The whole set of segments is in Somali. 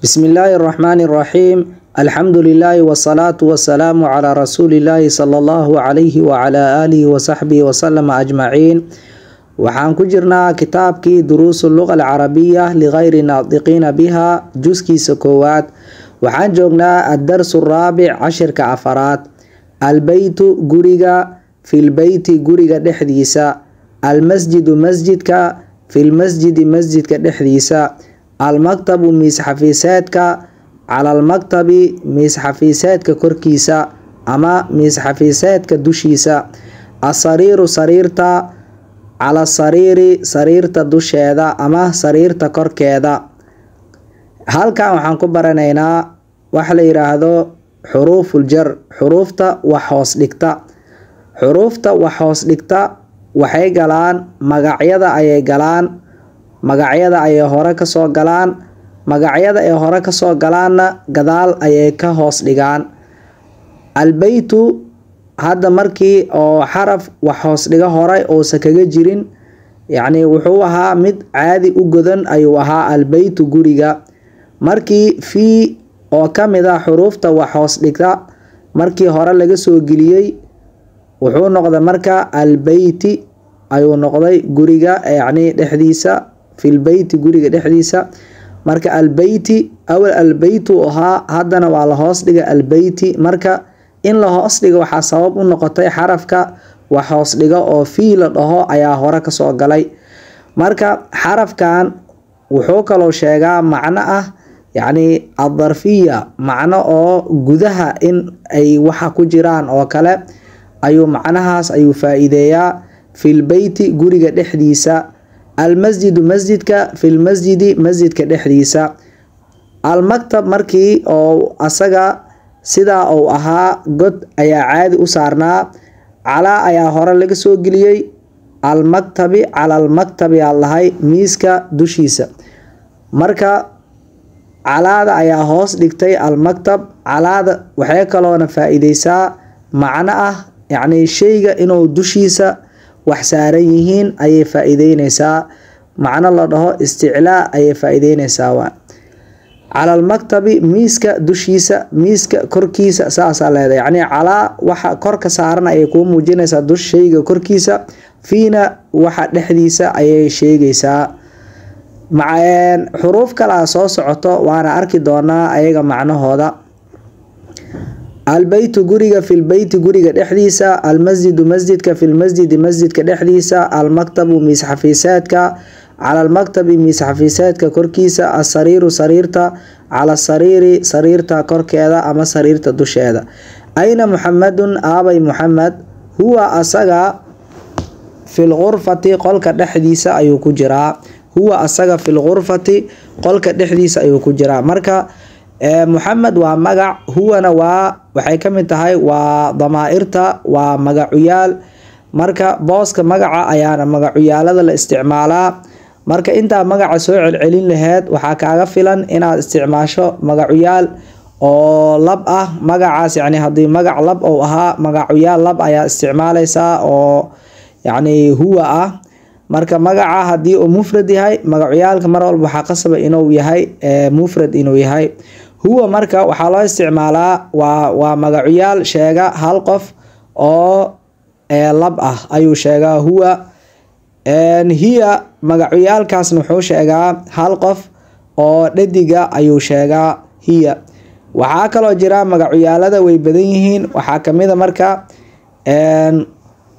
بسم الله الرحمن الرحيم. الحمد لله والصلاة والسلام على رسول الله صلى الله عليه وعلى آله وصحبه وسلم أجمعين. waxaan ku jirnaa kitaabkii duruus اللغة العربية لغير الناطقين بها جزءkiisa koowaad. waxaan joognaa الدرس الرابع cashirka afaraad. البيت guriga في البيت guriga dhexdiisa. المسجد masjidka في المسجد masjidka dhexdiisa. المكتب miis xafiiseedka على المكتب miis xafiiseedka korkiisa ama miis xafiiseedka dushiisa. السرير sariirta على السرير sariirta dusheeda ama sariirta korkeeda. halkan waxaan ku baranaynaa waxa la yiraahdo xuruuful jar, xuruufta wax hoos dhigta. xuruufta wax hoos dhigta waxay galaan magacyada ayay galaan, magacyada ayay hore ka soo galaan, magacyada ay hore ka soo galaanna gadaal ayay ka hoos dhigaan. albaytu hadda markii oo xaraf wax hoos dhiga hore oo kaga jirin, yacni wuxuu ahaa mid caadi u godan ayuu ahaa albaytu guriga. markii fi oo kamid ah xuruufta wax hoos dhigta markii hore laga soo geliyay wuxuu noqday marka albayti ayuu noqday guriga, yacni dhexdiisa في البيت guriga dhexdiisa. marka albayti awal albaytu ahaa haddana waa la hoos dhiga albayti. marka in la hoos dhigo waxaa sabab u noqotay xarafka wax hoos dhiga oo fi la dhaho ayaa hore ka soo galay. marka xarafkan wuxuu kaloo sheegaa macno ah, yacni adharfiya, macno oo gudaha in ay waxa ku jiraan oo kale ayuu macnahaas ayuu faa'iideeyaa. في البيت guriga dhexdiisa. المسجد masjidka في المسجد masjidka dhexdiisa. المكتب markii oo asaga sida uu ahaa god ayaa caadi u saarnaa, calaa ayaa hore laga soo geliyay. المكتب على المكتب yaa lahay miiska dushiisa. marka calaada ayaa hoos dhigtay المكتب. calaada waxay kaloona faa'iideysaa macno ah, yacni shayga inuu dushiisa wax saaran yihiin ayay faa'iideynaysaa. macno la dhaho isticlaa ayay faa'iideynaysaa. على المكتب miiska dushiisa, miiska korkiisa saasa leedahay, yacni calaa waxa korka saaran ayay ku muujinaysaa dush shayga korkiisa. fiina waxa dhexdiisa ayay sheegaysaa. macaan xuruuf kala soo socoto waana arki doonaa ayaga macnahooda. البيت guriga في البيت guriga dhexdiisa. المسجد masjidka في المسجد masjidka dhexdiisa. المكتب miis xafiiseedka على المكتب miis xafiiseedka korkiisa. السرير sariirta على السرير sariirta korkeeda ama sariirta dusheeda. أين محمد aabay محمد هو asaga في الغرفة qolka dhexdiisa ayuu ku jiraa. هو asaga في الغرفة qolka dhexdiisa ayuu ku jiraa. marka محمد waa magac, huwana waa waxay ka mid tahay waa damaa'irta, waa magacuyaal. marka booska magaca ayaana magacuyaalada la isticmaalaa. marka intaa magaca soo celcelin lahayd waxaa kaaga filan inaad isticmaasho magacuyaal oo lab ah. magacaas yacni haddii magac lab oo ahaa, magacuyaal lab ayaa isticmaalaysaa oo yacni huwa ah. marka magaca haddii uu mufrad yahay, magacuyaalka mar walba waxaa qasaba inuu yahay mufrad inuu yahay. huwa marka waxaa loo isticmaalaa waa magacuyaal sheega hal qof oo lab ah ayuu sheegaa huwa. hiya magacuyaalkaasna wuxuu sheegaa hal qof oo dhadiga ayuu sheegaa hiya. waxaa kaloo jira magacuyaalada way badan yihiin. waxaa kamida marka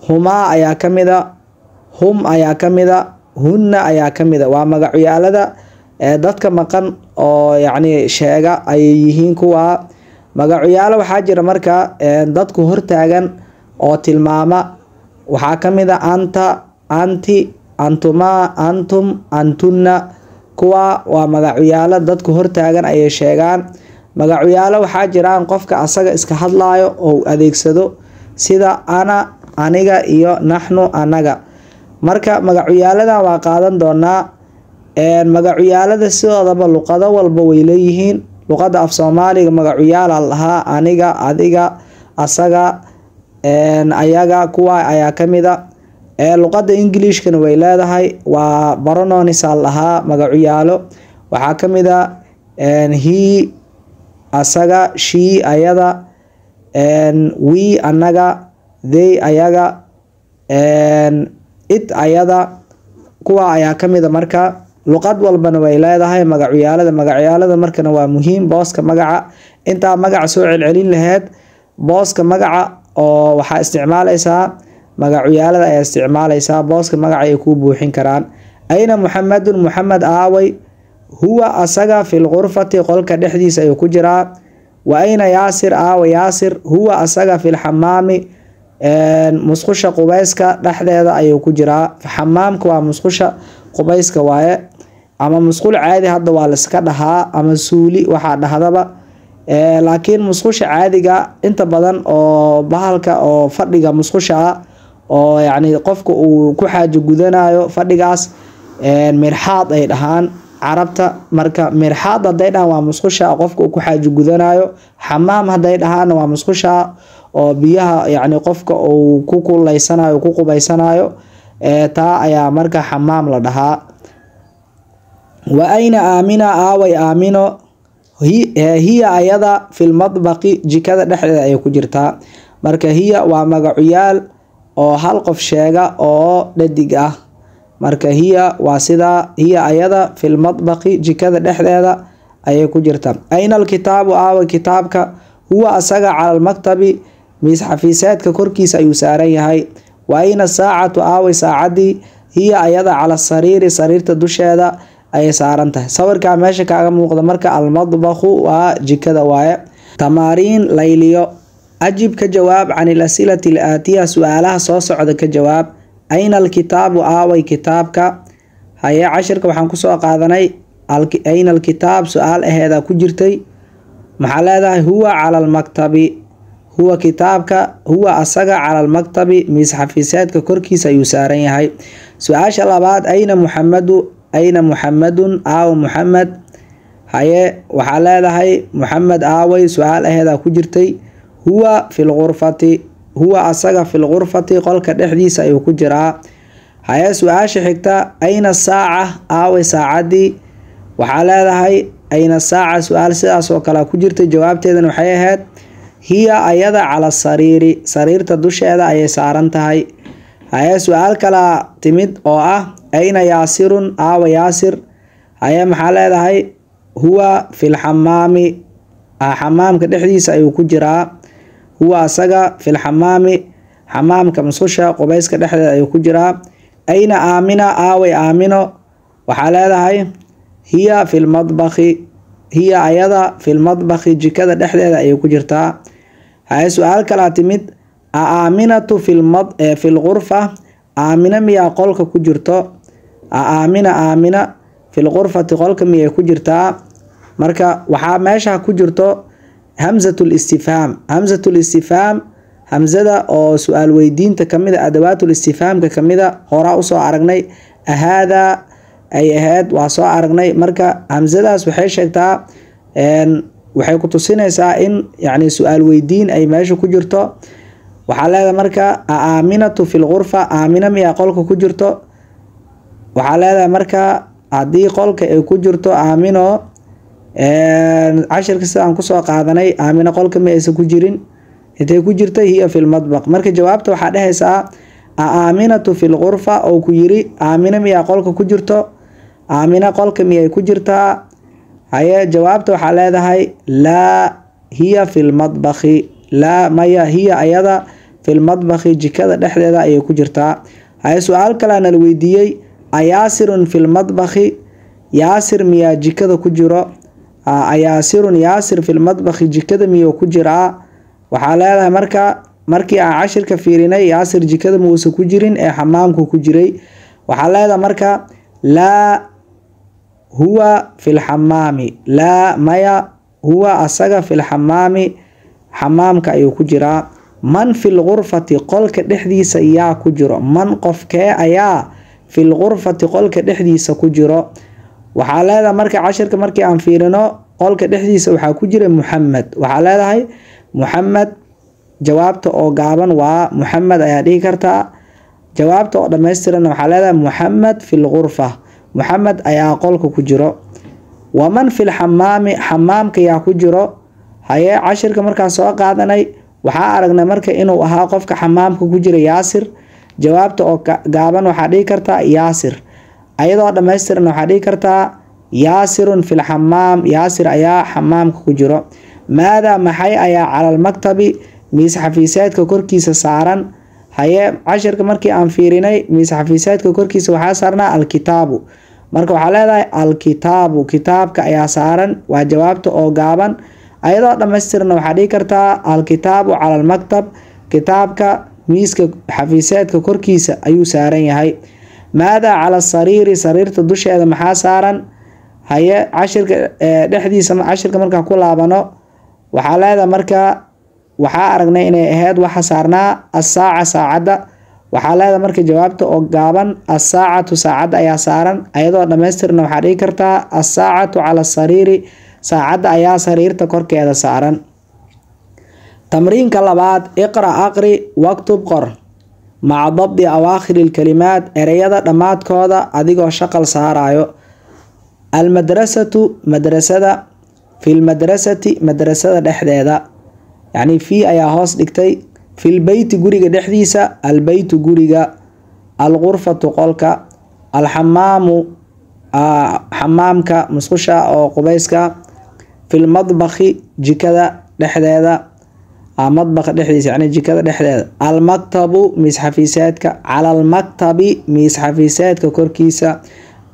humaa ayaa kamida, hum ayaa kamida, hunna ayaa kamida. waa magacuyaalada dadka maqan oo yacni sheega ayay yihiin kuwa. magacuyaalo waxaa jira marka dadku hortaagan oo tilmaama. waxaa kamid a anta, anti, antuma, antum, antunna. kuwa waa magacuyaalo dadku hortaagan ayay sheegaan. magacuyaalo waxaa jiraan qofka asaga iska hadlaayo oo adeegsado sida ana, aniga iyo naxnu, anaga. marka magacuyaaladan waa qaadan doonaa. magacuyaalada sidoodaba luqado walba way leeyihiin. luqada af soomaaliga magacuyaala lahaa aniga, adiga, asaga, ayaga, kuwa ayaa kamida. luqada ingiliishkana way leedahay, waa barononis lahaa magacuyaalo. waxaa kamida he asaga, she ayada, we anaga, they ayaga, it ayada. kuwa ayaa kamid marka luqad walbana way leedahay magacyaalada markana waa muhiim. booska magaca inta magaca soo celcelin lahayd booska magaca oo waxa isticmaalaysaa magacyaalada ay isticmaalaysaa booska magaca ay ku buuxin karaan. ayna muhammadun, muhammad aaway, huwa asaga fil ghurfati qolka dhexdiisa ay ku jiraa. wa ayna yaasir aaway, yaasir huwa asaga fil xamaami musqusha qubayska dhexdeeda ayuu ku jiraa. xamaamka waa musqusha qubayska waaye, ama musqul caadi hadda waa la iska dhahaa, ama suuli waxa dhahdaba. laakiin musqusha caadiga inta badan oo bahalka oo fadhiga musqusha oo yani qofka uu ku xaajo gudanayo fadhigaas mirxaad ay dhahaan carabta. marka mirxaad haday dhahaan waa musqusha qofka uu ku xaajo gudanayo. xamaam haday dhahaan waa musqusha oo biyaha yani qofka uu ku kuleysanayo ku qubaysanayo. taa ayaa marka xamaam la dhahaa. wa ayna aamina aaway aamino, hiya ayada fil madbaqi jikada dhexdeeda ay ku jirtaa. marka hiya waa magacuyaal oo hal qof sheega oo dhadig ah. marka hiya waa sida hiya ayada fil madbaqi jikada dhexdeeda ayay ku jirtaa. ayna alkitaabu aaway kitaabka, huwa asaga cala almaktabi miis xafiiseedka korkiisa ayuu saaran yahay. wa ayna saacatu aaway saacadii, hiya ayada cala sariiri sariirta dusheeda ayay saaran tahay. sawirka meesha kaaga muuqda marka almadbaqu waa jikada waaye. tamaariin layliyo, ajib ka jawaab can al-asilati al-aatiya su'aalaha soo socda ka jawaab. ayna alkitaabu aaway kitaabka. haye cashirka waxaan ku soo qaadanay ayna alkitaab su'aal aheeda ku jirtay. maxaa leedahay huwa cala almaktabi, huwa kitaabka, huwa asaga cala almaktabi miis xafiiseedka korkiisa ayuu saaran yahay. su-aasha labaad ayna muxamadu, ayna muxamadun aaw muxamed. haye waxaa leedahay muxamed aaway su'aal aheeda ku jirtay. huwa fil ghurfati, huwa asaga fil ghurfati qolka dhexdiisa ayuu ku jiraa. haye su-aasha xigta ayna saaca aaway saacadii. waxaa leedahay ayna saaca su'aal sidaas oo kale ku jirtay, jawaabteedana waxay ahayd hiya ayada cala sariiri sariirta dusheeda ayay saaran tahay. haye su-aal kala timid oo ah ayna yaasirun aawa yaasir. haye maxaa leedahay huwa fil xamaami, xamaamka dhexdiisa ayuu ku jiraa. huwa asaga fil xamaami xamaamka musqusha qubayska dhexdeeda ayuu ku jiraa. ayna aamina aaway aamino. waxaa leedahay hiya fil madbaqi, hiya ayada fil madbaqi jikada dhexdeeda ayay ku jirtaa. haye su-aal kala timid aaminatu fil ghurfa, aamina miyaa qolka ku jirto. aamina fil ghurfati qolka miyay ku jirtaa. marka waxaa meesha ku jirto hamzatul istifhaam. hamzatul istifhaam hamzada oo su'aal weydiinta kamid ah, adawaatul istifhaamka kamid ah, hora usoo aragnay. hada ay ahayd waa soo aragnay. marka hamzadaas waxay sheegtaa waxay ku tusinaysaa in yani su'aal weydiin ay meesha ku jirto. waxaa leedahay marka aaminatu fil ghurfa, aamina miyaa qolka ku jirto. waxaa leedahay marka haddii qolka ay ku jirto aamino, cashirka sidaan kusoo qaadanay aamino qolka ma aysan ku jirin, intay ku jirtay hiya fil madbaq. marka jawaabta waxaa dhehaysaa aaminatu fil ghurfa oo ku yiri aamina miyaa qolka ku jirto, aamina qolka miyay ku jirtaa. haye jawaabta waxaa leedahay laa hiya fil madbaqi, laa maya hiya ayada fil madbaqi jikada dhexdeeda ayay ku jirtaa. haye su-aal kalena la weydiiyey ayaasirun fil madbaqi, yaasir miyaa jikada ku jiro. ayaasirun yaasir fil madbaqi jikada miyuu ku jiraa. waxaa leedahay markii aan cashirka fiirinay yaasir jikada muusa ku jirin ee xamaamku ku jiray. waxaa leedahay marka laa huwa fil xamaami, laa maya huwa asaga fil xamaami xamaamka ayuu ku jiraa. man fil ghurfati qolka dhexdiisa yaa ku jiro, man qofkee ayaa fil ghurfati qolka dhexdiisa ku jiro. waxaa leedahay marka cashirka markii aan fiirino qolka dhexdiisa waxaa ku jira muxamed. waxaa leedahay muxamed, jawaabta oo gaaban waa muxamed ayaa dhihi kartaa. jawaabta oo dhammaystiran waxaa leedahay muxamed fil ghurfa, muxamed ayaa qolka ku jiro. waman fil xamaami xamaamka yaa ku jiro. haye cashirka markaa soo qaadanay waxaa aragnay marka inuu ahaa qofka xamaamka ku jira yaasir. jawaabta oo gaaban waxaa dhihi kartaa yaasir. ayadoo dhammaystiran waxaa dhihi kartaa yaasirun fil xamaam, yaasir ayaa xamaamka ku jiro. maadaa maxay ayaa calal maktabi miis xafiiseedka korkiisa saaran. haye cashirka markii aan fiirinay miis xafiiseedka korkiisa waxaa saarnaa alkitaabu, marka waxaa leedahay alkitaabu, kitaabka ayaa saaran waa jawaabta oo gaaban. ayadoo dhammaystirna waxaa dhihi kartaa alkitaabu cala almaktab, kitaabka miiska xafiiseedka korkiisa ayuu saaran yahay. maadaa cala sariiri, sariirta dusheeda maxaa saaran. haye cashirka dhexdiisa cashirka markaa ku laabano waxaa leedahay marka waxaa aragnay inay ahayd waxa saarnaa asaaca, saacadda. waxaa leedahay marka jawaabta oo gaaban asaacatu, saacadda ayaa saaran. ayadoo dhammaystirna waxaa dhihi kartaa asaacatu cala sariiri, saacadda ayaa sariirta korkeeda saaran. tamriinka labaad, iqra aqri waktub qor maca dabdi awaakhiri ilkalimaat, ereyada dhammaadkooda adigoo shaqal saarayo. almadrasatu, madrasada. filmadrasati, madrasada dhexdeeda, yacni fii ayaa hoos dhigtay. filbeyti, guriga dhexdiisa. albeytu, guriga. alghurfatu, qolka. alxamaamu, xamaamka musqusha oo qubeyska. filmadbakhi, jikada dhexdeeda. madbaqa dhexdiisa yani jikada dhexdeeda. almaktabu, miis xafiiseedka. cala almaktabi, miis xafiiseedka korkiisa.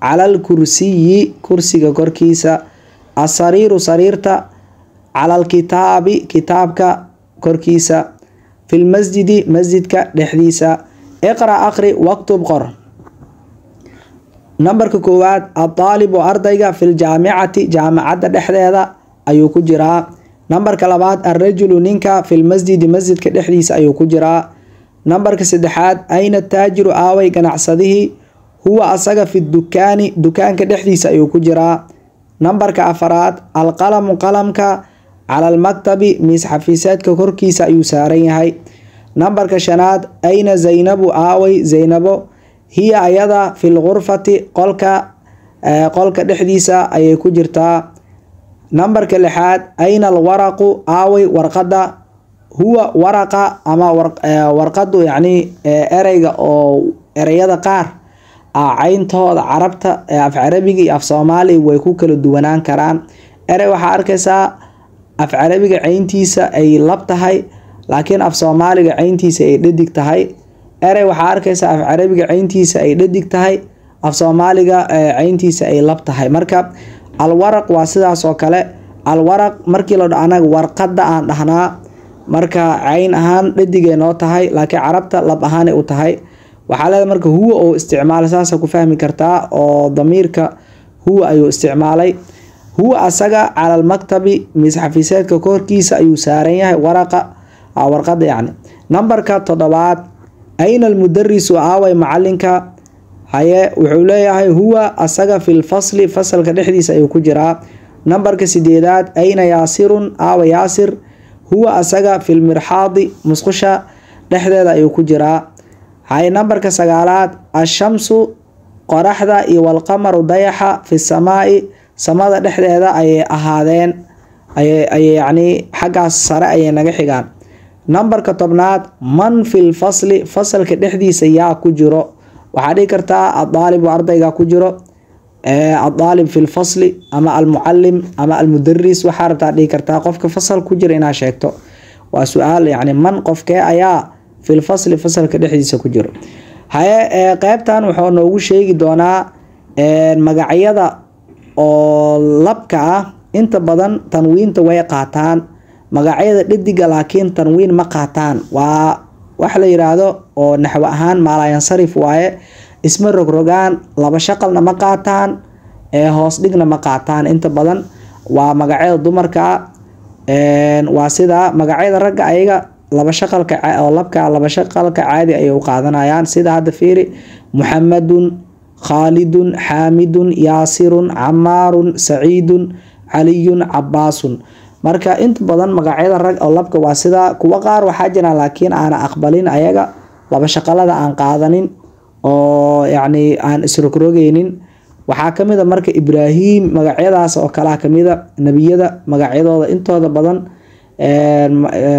cala alkursiyi, kursiga korkiisa. asariiru, sariirta. cala alkitaabi, kitaabka korkiisa. filmasjidi, masjidka dhexdiisa. iqra aqri waktub qor. nambarka koowaad, adaalibu ardayga filjaamicati, jaamacadda dhexdeeda ayuu ku jiraa. nambarka labaad, alrajulu ninka filmasjidi, masjidka dhexdiisa ayuu ku jiraa. nambarka saddexaad, ayna taajiru aaway ganacsadihii, huwa asaga fi dukaani, dukaanka dhexdiisa ayuu ku jiraa. nambarka afaraad, alqalamu qalamka cala almaktabi, miis xafiiseedka korkiisa ayuu saaran yahay. nambarka shanaad, ayna zaynabu aaway zaynabo, hiya ayada fil ghurfati, qolka dhexdiisa ayay ku jirtaa. nambarka lixaad, ayna alwaraqu aaway warqadda, huwa waraqa ama warqadu yacni ereyga oo ereyada qaar cayntooda carabta af carabiga iyo af soomaaliga way ku kala duwanaan karaan. erey waxaa arkaysaa af carabiga cayntiisa ay lab tahay laakiin af soomaaliga cayntiisa ay dhadig tahay. erey waxaa arkaysaa af carabiga cayntiisa ay dhadig tahay, af soomaaliga cayntiisa ay lab tahay. marka alwaraq waa sidaas oo kale. alwaraq markii la dhaho anaga warqadda aan dhahnaa, marka cayn ahaan dhadigay noo tahay laakiin carabta lab ahaanay u tahay. waxaa leedahay marka huwa oo isticmaalay, saasa ku fahmi kartaa oo damiirka huwa ayuu isticmaalay. huwa asaga cala almaktabi, miis xafiiseedka korkiisa ayuu saaran yahay, warqada yacni. nambarka toddobaad, ayna almudarisu aaway macalinka. haye wuxuu leeyahay huwa asaga filfasli, fasalka dhexdiisa ayuu ku jiraa. nambarka sideedaad, ayna yaasirun aawa yaasir, huwa asaga filmirxaadi, musqusha dhexdeeda ayuu ku jiraa. haye nambarka sagaalaad, ashamsu qoraxda iyo walqamaru dayaxa fi samaa'i, samada dhexdeeda ayay ahaadeen, ayay yacni xaggaas sare ayay naga xigaan. nambarka tobnaad, man fil fasli, fasalka dhexdiisa yaa ku jiro. waxaa dhihi kartaa adaalibu ardayga ku jiro, adaalib fil fasli ama almucalim ama almudaris, waxaa rabtaa dhihi kartaa qofka fasal ku jira inaad sheegto. waa su-aal yacni man qofkee ayaa fil fasli, fasalka dhexdiisa ku jiro. haye qeybtan wuxuu noogu sheegi doonaa magacyada oo labka ah inta badan tanwiinta way qaataan, magacyada dhadiga laakiin tanwiin ma qaataan. waa wax la yiraahdo oo naxwo ahaan maalayansarif waaye, isma rogrogaan, laba shaqalna ma qaataan, hoos dhigna ma qaataan. inta badan waa magacyada dumarka, waa sida magacyada ragga ayaga laba shaqalka oo labka laba shaqalka caadi ay u qaadanayaan. sida hadda fiiri, muxamadun, khaalidun, xaamidun, yaasirun, camaarun, saciidun, caliyun, cabaasun. marka inta badan magacyada rag oo labka waa sida. kuwa qaar waxaa jira laakiin aan aqbalin ayaga laba shaqalada aan qaadanin oo yacni aan isrogrogeynin. waxaa kamid marka Ibraahim magacyadaas oo kala kamid nabiyada magacyadooda intooda badan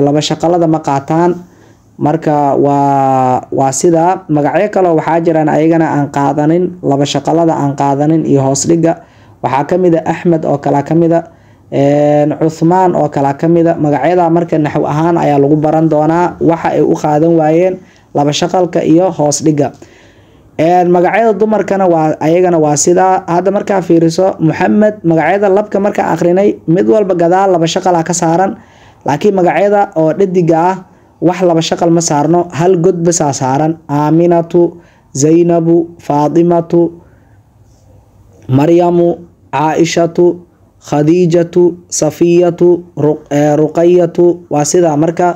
laba shaqalada ma qaataan marka waa sida magacyo kale waxaa jiraan ayagana aan qaadanin laba shaqalada aan qaadanin iyo hoos dhiga waxaa kamid Ahmed oo kala kamid Uthman oo kala kamid magacyada marka naxw ahaan ayaa lagu baran doonaa waxa ay u qaadan waayeen laba shaqalka iyo hoos dhiga magacyada dumarkana waa ayagana waa sida hadda marka fiiriso Muhammad magacyada labka marka akhrinay mid walba gadaal laba shaqal ka saaran laakiin magacyada oo dhadiga ah wax laba shaqal ma saarno hal god bas saaran Aaminatu Zaynabu Faadimatu Maryamu Aishatu Khadijatu Safiyatu Ruqayyatu waa sida marka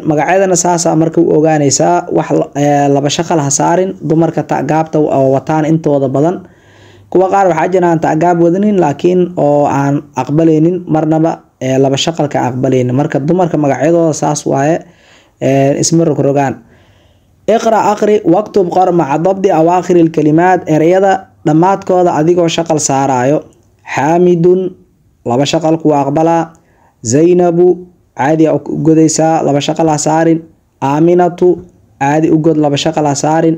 magacyadana saasa marka u ogaanaysa wax laba shaqal ha saarin dumarka taagaabta oo wataan intooda badan kuwa qaar waxa jiraan taagaab wadanin laakiin oo aan aqbaleynin marnaba laba shaqalka aqbaleynin marka dumarka magacyadooda saas waaye isma rogrogaan iqra aqri waqtub qor ma'a dabdi awaakhir alkalimaat erayada dhamaadkooda adigoo shaqal saarayo Hamidun laba shaqal ku aqbala Zaynabu عادي أو جوديسا لبا شقل عسارين آمنة عادي أوجد لبا شقل عسارين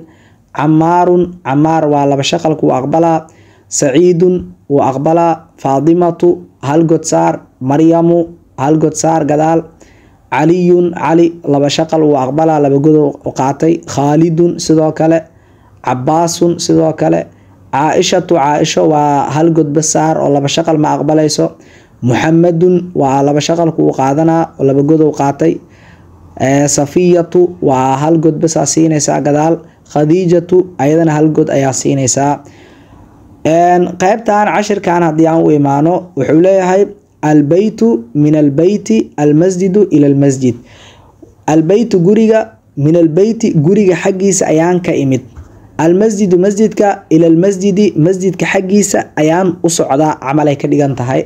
عمار ولبا شقل كو أقبلا سعيد وأقبلا فاطمة هل قد صار مريم هل قد صار قدال علي لبا شقل وأقبلا لبا قدو وقعتي خالد سدوكالي عباس سدوكالي عائشة وهل قد بسار ولبا شقل ما أقبليسو محمد وعلى بشغل كو قادنا ولا بجود وقاتي صفية وهل جود بس عسينيسا قدال خديجة أيضا هل جود أياسينيسا قيبتان 10 كان هديان وإيمانو وحوليه هاي البيت من البيت المسجد إلى المسجد البيت قريقة من البيت قريقة حقيس أيان كإمد المسجد مسجدك إلى المسجد مسجدك حقيس أيان أصعدا عملي كديغان تهي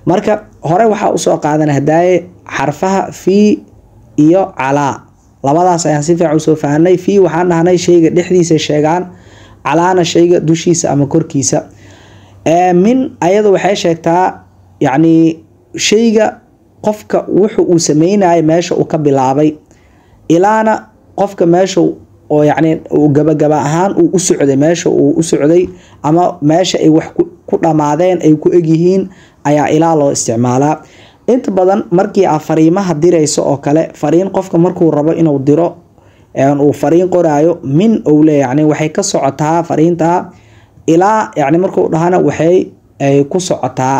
marka hore waxa u soo qaadan hadaaye xarfaha fi iyo ala labadaas ayaan si fiican u soo fahanay fi waxaan dhahnay shayga dhexdiisa sheegaan alaana shayga dushiisa ama korkiisa min ayadu waxay sheegtaa yani shayga qofka wuxuu uu sameeyay meesha uu ka bilaabay ilaana qofka meesha oo yani uu gabagaba ahaan uu u socday meesha uu u socday ama meesha ay wax ku dhamaadeen ay ku egyihiin ayaa ilaa loo isticmaalaa inta badan markii fariimaha dirayso oo kale fariin qofka markuu rabo inuu diro uu fariin qoraayo min uu leeyahay waxay ka socotaa fariinta ilaa yani markuu dhahana waxay ay ku socotaa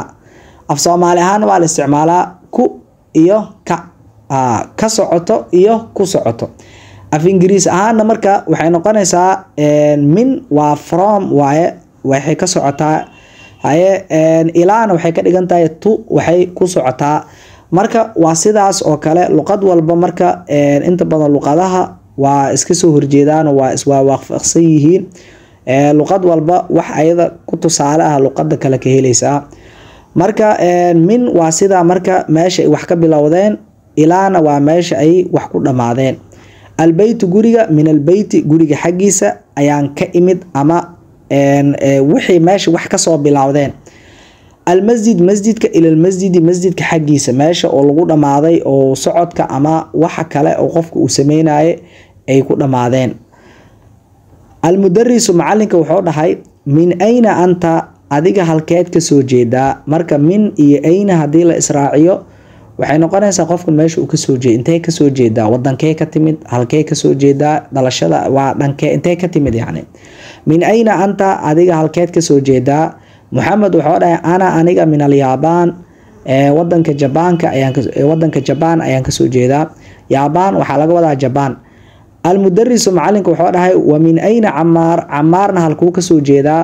af Soomaali ahaan waa la isticmaalaa ku iyo ka socoto iyo ku socoto af Ingiriis ahaan marka waxay noqonaysaa min waa from waaye waxay ka socotaa haye ilaana waxay ka dhigan tahay tu waxay ku socotaa marka waa sidaas oo kale luqad walba marka inta badan luqadaha waa iska soo horjeedaan waa iswaafaqsan yihiin luqad walba wax ayada ku tusaale ah luqada kale ka helaysaa marka min waa sida marka meesha ay wax ka bilowdeen ilaana waa meesha ay wax ku dhamaadeen albayt guriga min albayt guriga xaqiisa ayaan ka imid ama wixii meesha wax ka soo bilowdeen المسجد مسجدك إلى المسجد مسجدك حقيسة ماشي oo lagu dhamaaday oo socodka ama waxa kale oo qofku uu sameeyay ay ku dhamaadeen المدرس معallinka wuxuu dhahay min ayna anta adiga halkeed ka soo jeedaa marka min iyo ayna hadii la israaciyo waxay noqonaysaa qofka meesha uu ka soo jeedo intee ka soo jeedaa wadankee ka timid halkee ka soo jeedaa dhalashada waa dhankee intee ka timid yani min ayna anta adiga halkeed ka soo jeedaa محمد وحوده أنا أنيجا من اليابان ودنك جابان ودنك جابان أيان كسو جيدا يابان وحلاقة وضع جابان المدرس معلنك وحوده ومن أين عمارنا هالكو كسو جيدا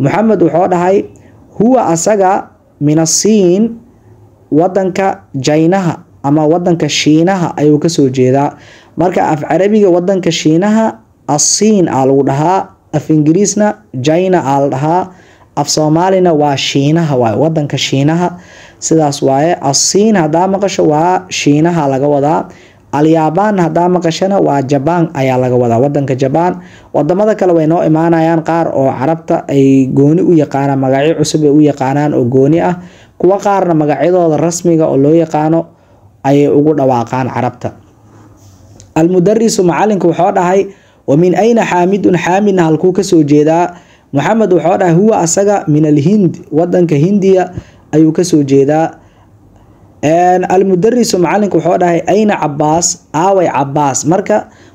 محمد وحوده هو أساقا من الصين ودنك جاينها أما ودنك شينها أيو كسو جيدا مركا أف عربية ودنك شينها الصين آلودها أف إنجليسنا جاينا آلودها af Soomaalina waa Shiinaha waa wadanka Shiinaha sidaas waaye asiin hada maqasho waa Shiinaha laga wadaa اليابان هدا مقشنا وجبان ayaa laga wadaa wadanka Japan wadamada kale way noo imaanayaan qaar oo carabta ay gooni u yaqaanaan magacyo cusub ay u yaqaanaan oo gooni ah kuwa qaarna magacyadooda rasmiga oo loo yaqaano ay ugu dhawaaqaan carabta المدرس معلنك wuxuu dhahay ومن أين حامد حامد halkuu ka soo jeedaa محمد wuxuu dhahay huwa asaga min الهند wadanka Hindiya ayuu ka soo jeedaa المدرس معلنك wuxuu dhahay أين عباس aaway عباس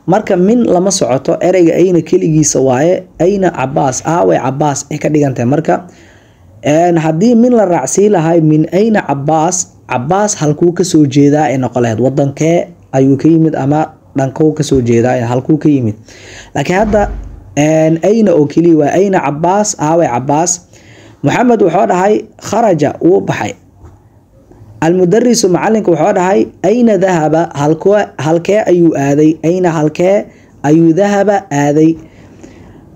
marka min lama socoto ereyga ayna kaligiisa waaye ayna Abbas aaway Abbas ay ka dhigantay marka hadii min la raacsi lahay min ayna Abbas halkuu ka soo jeedaa ee noqoleed wadankee ayuu ka yimid ama dhankuu ka soo jeedaa halkuu ka yimid laakiin hadda ayna oo kali waa ayna Abbas aaway Abbas محمد wuxuu dhahay kharaja uu baxay المدرس معلنك wuxuu dhahay ayna dhahaba halkee ayuu aaday ayna halkee ayuu dhahaba aaday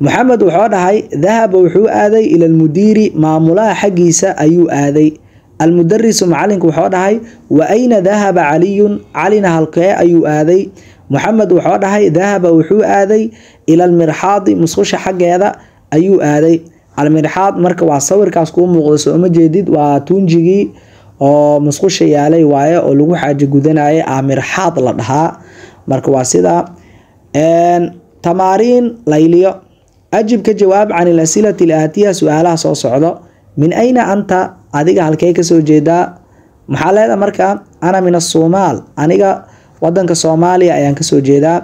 محمد wuxuu dhahay dhahaba wuxuu aaday ila المدير maamulaha xagiisa ayuu aaday المدرس معلنك wuxuu dhahay wa ayna dhahaba علينا halkee ayuu aaday محمد wuxuu dhahay dhahaba wuxuu aaday ila المرحاض musqusha xageeda ayuu aaday المرحاض marka waa sawirkaas ku muuqdo soo ma jeedid waa tunjigii oo musqusha yaalay waaye oo lagu xaaji gudanaaye amirxaad la dhahaa marka waa sida tamaariin layliyo ajib ka jawaab can al-asilati al-aatiya su'aalaha soo socdo min ayna anta adiga halkee ka soo jeedaa maxaa leedahay marka ana min as-Soomaal aniga wadanka Soomaaliya ayaan ka soo jeedaa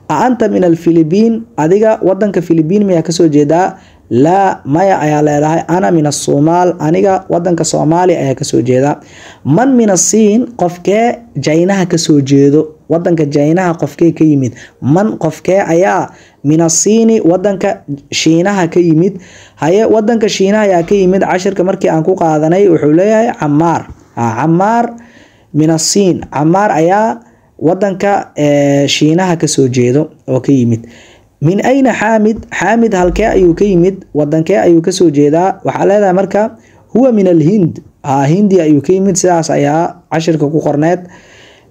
anta min al-Philippines adiga wadanka Philippines miyaa ka soo jeedaa لا مايا ayaa leedahay ana min as-Soomaal aniga wadanka Soomaaliya ayaa ka soo jeeda man min as-Siin qofkee Jaynaha ka soo jeedo wadanka Jaynaha qofkee ka yimid man qofkee ayaa min as-Siin wadanka Shiinaha ka yimid haye wadanka Shiinaha ayaa ka yimid cashirka markii aan ku qaadanay wuxuu leeyahay Ammar min as-Siin Ammar ayaa wadanka Shiinaha ka soo jeedo oo ka yimid من أين حامد halkee ayuu ka yimid wadankee ayuu ka soo jeedaa waxa leedahay marka huwa min al-Hind Hindi ayuu ka yimid sidaas ayaa cashirka ku qorneed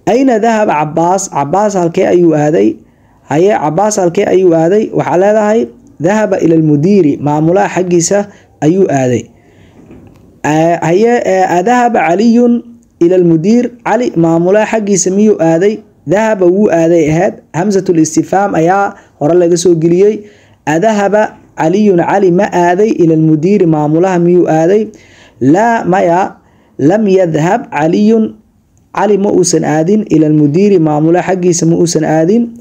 ayna dhahab Abbas halkee ayuu aaday haye Abbas halkee ayuu aaday waxa leedahay dhahaba ila al-mudiri maamulaha xagiisa ayuu aaday haye dhahaba Ali ila al-mudir Ali maamulaha xagiisa miyuu aaday ذهب wuu aaday ahayd hamzatul istifham ayaa hore laga soo geliyay adahaba Ali ma aaday ila al-mudir maamulaha miyuu aaday la maya lam yadhhab Ali ma uusan aadin ila al-mudir maamulaha xagiisa ma uusan aadin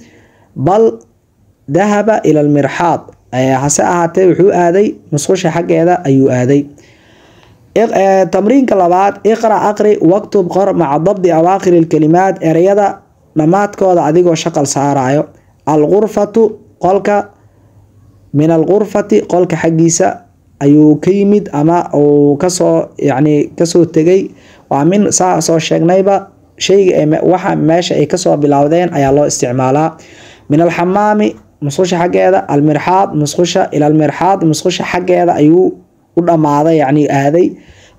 bal dhahaba ila al-mirxaad hase ahaatee wuxuu aaday musqusha xageeda ayuu aaday tamriinka labaad iqra aqri waktub qor maca dabdi awaakhir al-kalimaat erayada dhamaadkooda adigoo shaqal saarayo al-ghurfatu qolka min al-ghurfati qolka xagiisa ayuu ka yimid ama uu kasoo tegay waa min soo sheegnayba shayga waxa meesha ay kasoo bilowdeen ayaa loo isticmaalaa min al-hamaami musqusha xageeda al-mirxaad musqusha ila al-mirxaad musqusha xageeda ayuu u dhamaaday aaday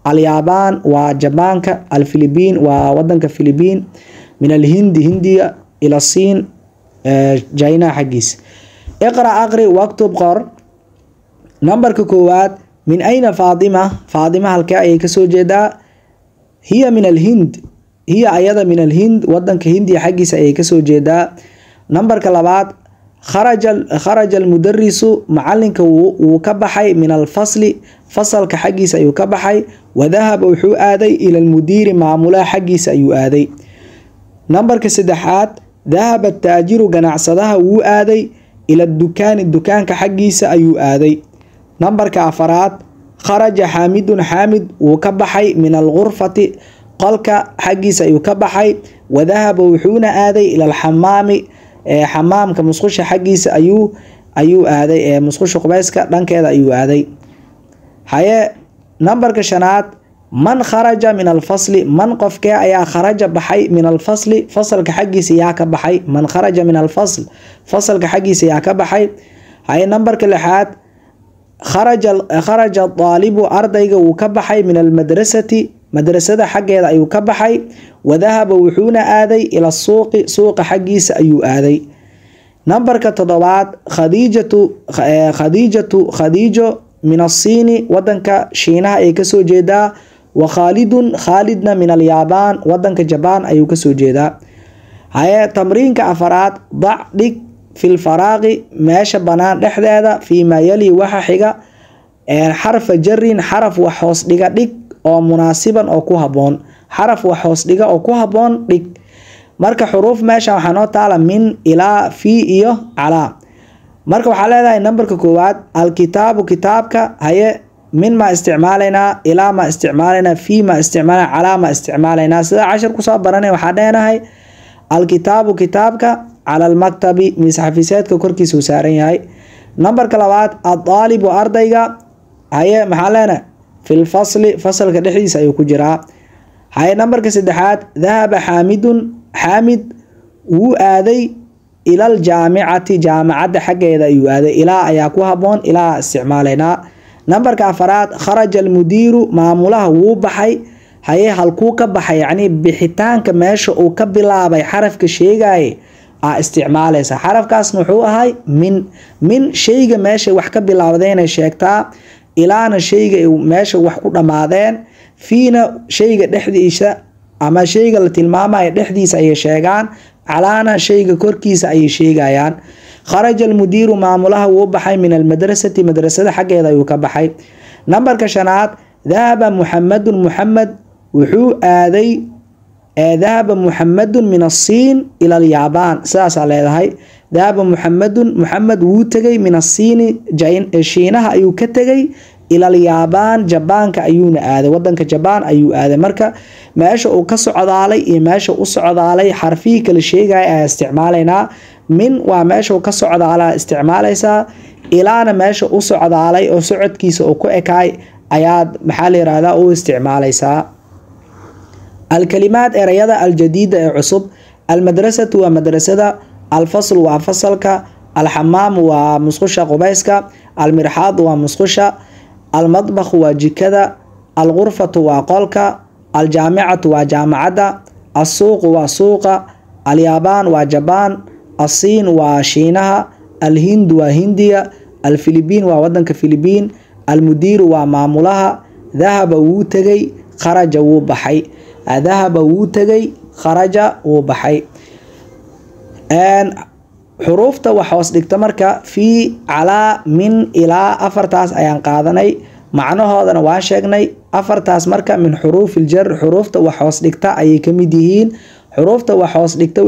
al-Yaabaan waa Jabaanka al-Philippines waa wadanka Philippines من الهند هندية إلى الصين جاينا حقيس اقرأ أقرأ واكتب قر نمبر كوكوات من أين فاطمة هالكائي كسو جدا هي من الهند هي أيضا من الهند ودن كهندي حقيس أي كسو جدا نمبر كلابات خرج المدرس معلنك وكبحي من الفصل فصل كحقيس أي كبحي وذهب وحو آدي إلى المدير معمولا حقيس أي آدي نمبر كسدحات ذهب التاجر جناعصدها وآدي إلى الدكان كحقيس أيو آدي نمبر كأفراد خرج حامد وكبحي من الغرفة قلك حقيس أيو كبحي وذهب وحون آدي إلى الحمام حمام كمسخوش حقيس أيو آدي مسخوش قبيسك لان كذا أيو آدي هاي نمبر كشنات من خرج من الفصل من قفك أيا خرج بحي من الفصل فصل كحقي سياك بحي من خرج من الفصل فصل كحقي سياك بحي هاي نمبر كلحات خرج الطالب أرضيق وكبحي من المدرسة مدرسة حقي أيو كبحي wadahaba wuxuuna aaday ila suuqi suuqa xaggiisa ayuu aaday. nambarka 7 khadiijo min asiini wadanka shiinaha ay kasoo jeedaa, wa khaalidna min alyabaan wadanka jabaan ayuu kasoo jeedaa. haye tamriinka 4 dac dhig fil faraaqi meesha banaan dhexdeeda fiima yali waxa xiga xarfa jarin xaraf wax hoos dhiga dhig oo munaasiban oo ku haboon, xaraf wax hoos dhiga oo ku haboon dhig. marka xuruuf meesha waxaa noo taala min, ilaa, fi iyo calaa. marka waxaa leedahay nambarka 1 alkitaabu kitaabka. haye min ma isticmaalaynaa, ilaa ma isticmaalaynaa, fi ma isticmaalaynaa, calaa ma isticmaalaynaa. sida cashar kusoo baranay waxaa dheenahay alkitaabu kitaabka cala almaktabi miis xafiiseedka korkiisa uu saaran yahay. nambarka 2 adaalibu ardayga. haye maxaa leenahay fil fasli fasalka dhexdiisa ayuu ku jiraa. haye nambarka 3 dahaba xaamidun xaamid wuu aaday ilal jaamicati jaamacadda xaggeeda ayuu aaday, ilaa ayaa ku haboon, ilaa isticmaalaynaa. nambarka 4 kharaja almudiiru maamulaha wuu baxay. haye halkuu ka baxay, yacni bixitaanka meesha uu ka bilaabay xarafka sheegaya aa isticmaalaysa. xarafkaasna wuxuu ahay min shayga meesha wax ka bilaabdeenay sheegtaa, ilaana shayga meesha wax ku dhammaadeen, fiina shayga dhexdiisa ama shayga la tilmaamaya dhexdiisa ayay sheegaan, calaana shayga korkiisa ayay sheegayaan. kharaja almudiiru maamulaha wuu baxay min almadrasati madrasada xaggeeda ayuu ka baxay. nambarka 5 dahaba muxamadun muxamed wuxuu aaday dahaba muxamadun min asiin ila alyabaan. sidaasaa leedahay dahaba muxamadun muxamed wuu tegay min asiini shiinaha ayuu ka tegay ila alyabaan jabaanka ayuuna aaday, wadanka jabaan ayuu aaday. marka meesha uu ka socdaalay iyo meesha u socdaalay xarfihii kala sheegaya ayaa isticmaalaynaa. min waa meesha uu ka socdaalaa isticmaalaysaa, ilaana meesha u socdaalay oo socodkiisa uu ku ekaay ayaad maxaa la yiraahdaa u isticmaalaysaa. alkalimaat erayada aljadiida ee cusub. almadrasatu waa madrasada, alfasl waa fasalka, alxamaam waa musqusha qubeyska, almirxaad waa musqusha, almadbakh waa jikada, alghurfatu waa qolka, aljaamicatu waa jaamacadda, alsuuqu waa suuqa, alyabaan waa jabaan, asiin waa shiinaha, alhind waa hindiya, alfilibiin waa wadanka filibiin, almudiiru waa maamulaha, dahaba wuu tegay, kharaja wuu baxay. dahaba wuu tegay, kharaja wuu baxay. xuruufta wax hoos dhigta marka fi, calaa, min, ilaa afartaas ayaan qaadanay, macnahoodana waan sheegnay. afartaas marka min xuruufil jar xuruufta wax hoos dhigta ayay kamid yihiin. xuruufta wax hoos dhigta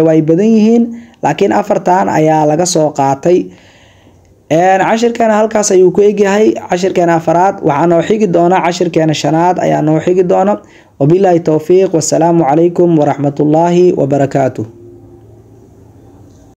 way badan yihiin, laakiin afartan ayaa laga soo qaatay. cashirkeena halkaas ayuu ku egyahay. cashirkeena 4 waxaa noo xigi doona cashirkeena 5 ayaa noo xigi doona. wabillahi towfiiq, wassalaamu calaykum waraxmatullaahi wabarakaatuh.